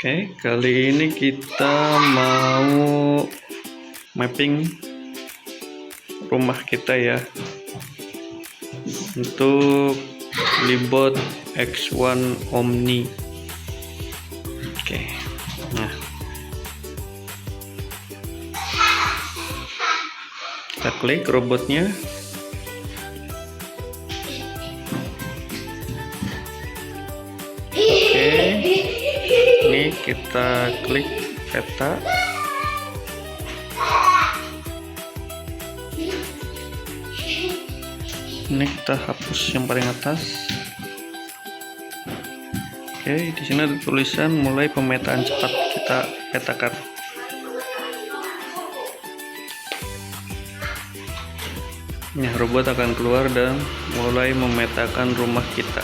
Oke, kali ini kita mau mapping rumah kita ya untuk Libot X1 Omni. Oke, nah kita klik robotnya. Ini kita klik peta. Ini kita hapus yang paling atas. Oke, di sini ada tulisan mulai pemetaan cepat, kita petakan. Nah, robot akan keluar dan mulai memetakan rumah kita.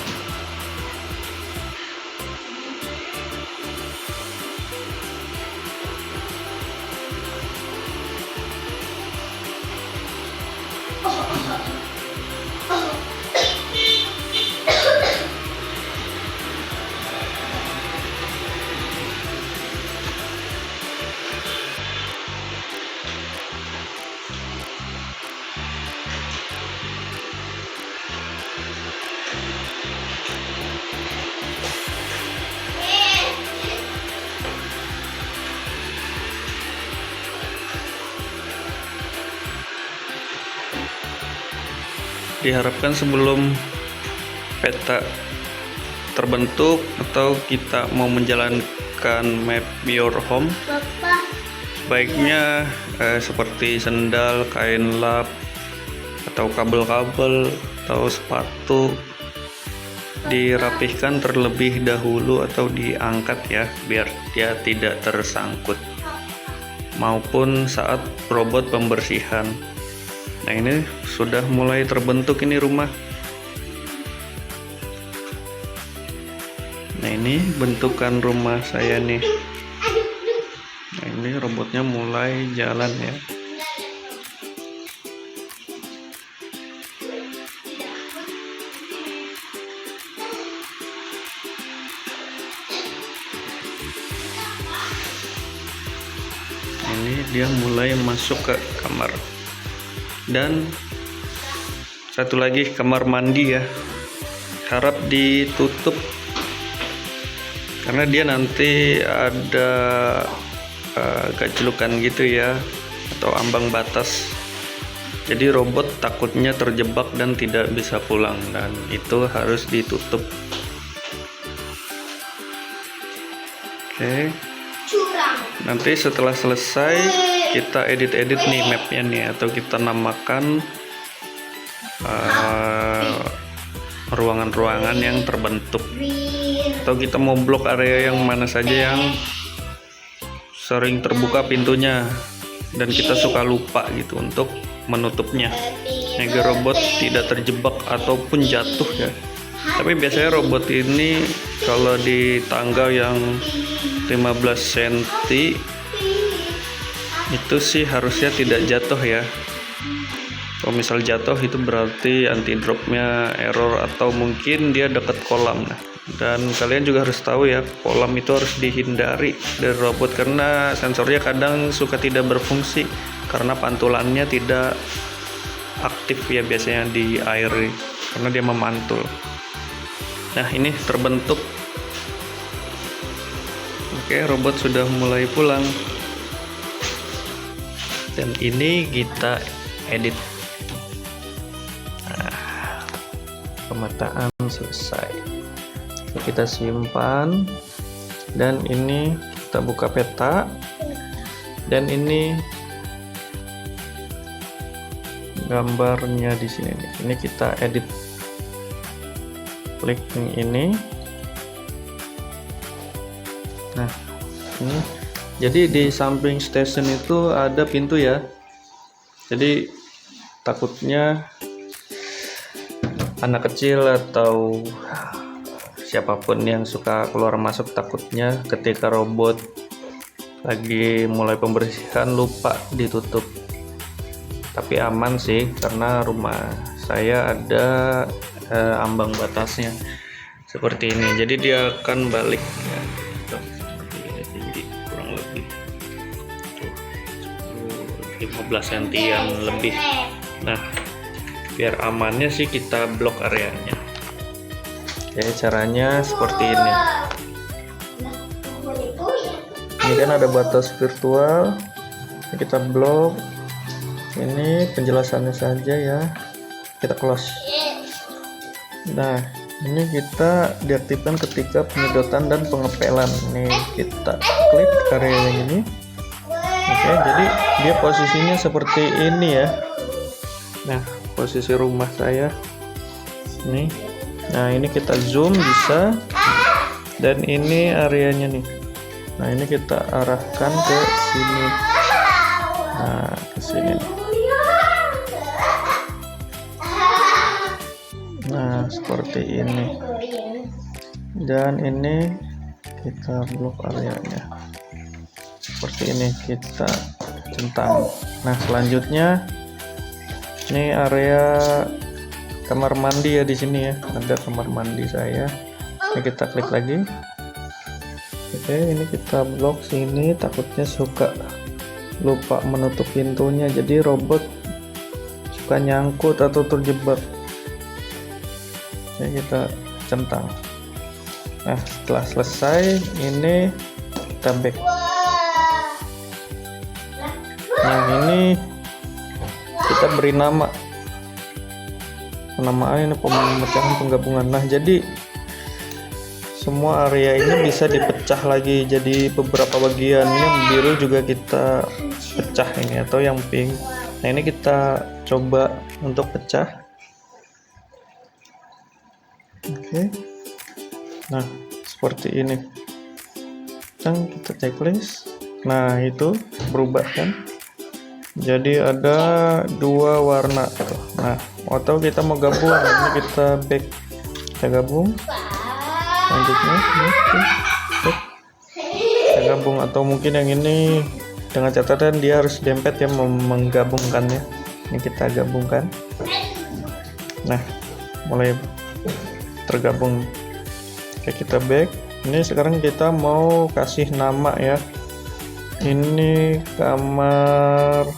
Diharapkan sebelum peta terbentuk atau kita mau menjalankan map your home, sebaiknya seperti sendal, kain lap, atau kabel-kabel atau sepatu dirapihkan terlebih dahulu atau diangkat ya, biar dia tidak tersangkut, maupun saat robot pembersihan. Nah, ini sudah mulai terbentuk ini rumah. Nah, ini bentukan rumah saya nih. Nah, ini robotnya mulai jalan ya. Ini dia mulai masuk ke kamar. Dan satu lagi, kamar mandi ya, harap ditutup karena dia nanti ada gajlukan gitu ya, atau ambang batas, jadi robot takutnya terjebak dan tidak bisa pulang, dan itu harus ditutup. Oke, nanti setelah selesai kita edit nih mapnya nih, atau kita namakan ruangan-ruangan yang terbentuk, atau kita mau blok area yang mana saja yang sering terbuka pintunya dan kita suka lupa gitu untuk menutupnya, agar robot tidak terjebak ataupun jatuh ya. Tapi biasanya robot ini kalau di tangga yang 15 cm itu sih harusnya tidak jatuh ya. Kalau misal jatuh itu berarti anti dropnya error, atau mungkin dia dekat kolam. Nah, dan kalian juga harus tahu ya, kolam itu harus dihindari dari robot karena sensornya kadang suka tidak berfungsi karena pantulannya tidak aktif ya, biasanya di air karena dia memantul. Nah, ini terbentuk. Oke, robot sudah mulai pulang. Dan ini kita edit. Nah, pemetaan selesai. Kita simpan, dan ini kita buka peta, dan ini gambarnya di sini nih. Ini kita edit. Klik ini. Nah, ini jadi di samping station itu ada pintu ya. Jadi takutnya anak kecil atau siapapun yang suka keluar masuk, takutnya ketika robot lagi mulai pembersihan lupa ditutup. Tapi aman sih karena rumah saya ada ambang batasnya seperti ini, jadi dia akan balik ya. Seperti ini. lagi tuh, 15 sentian lebih. Nah, biar amannya sih kita blok areanya. Oke, caranya seperti ini. Ini kan ada batas virtual, kita blok. Ini penjelasannya saja ya, kita close. Nah, ini kita diaktifkan ketika penyedotan dan pengepelan. Nih, kita klik area yang ini. Oke, jadi dia posisinya seperti ini ya. Nah, posisi rumah saya nih. Nah, ini kita zoom bisa, dan ini areanya nih. Nah, ini kita arahkan ke sini. Nah, ke sini. Nah, seperti ini. Dan ini kita blok areanya. Seperti ini kita centang. Nah, selanjutnya ini area kamar mandi ya, di sini ya. Ada kamar mandi saya. Ini kita klik lagi. Oke, ini kita blok sini, takutnya suka lupa menutup pintunya, jadi robot suka nyangkut atau terjebak. Oke, kita centang. Nah, setelah selesai ini kita back. Nah, ini kita beri nama. Penamaan ini pemecahan penggabungan. Nah, jadi semua area ini bisa dipecah lagi jadi beberapa bagian. Ini yang biru juga kita pecah ini, atau yang pink. Nah, ini kita coba untuk pecah. Oke. Nah, seperti ini. Dan kita checklist. Nah, itu berubah kan? Jadi ada dua warna. Nah, atau kita mau gabung, ini kita back, kita gabung. Selanjutnya kita gabung, atau mungkin yang ini dengan catatan dia harus dempet ya, menggabungkannya. Ini kita gabungkan. Nah, mulai tergabung. Oke, kita back. Ini sekarang kita mau kasih nama ya. Ini kamar,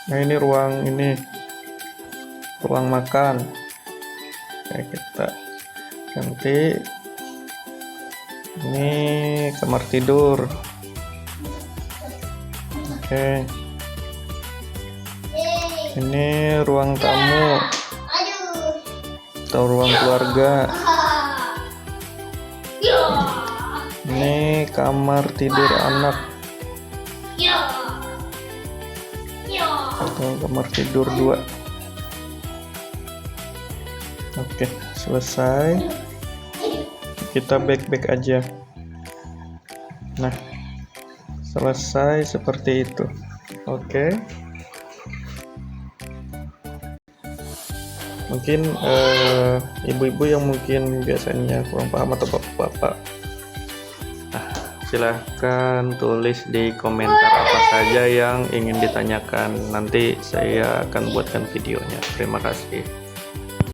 nah ini ruang, ini ruang makan. Oke, kita ganti. Ini kamar tidur. Oke, ini ruang tamu atau ruang keluarga. Ini kamar tidur anak atau kamar tidur 2. Oke, selesai. Kita back aja. Nah, selesai seperti itu. Oke. Mungkin ibu-ibu yang mungkin biasanya kurang paham, atau bapak-bapak, silahkan tulis di komentar apa saja yang ingin ditanyakan. Nanti saya akan buatkan videonya. Terima kasih.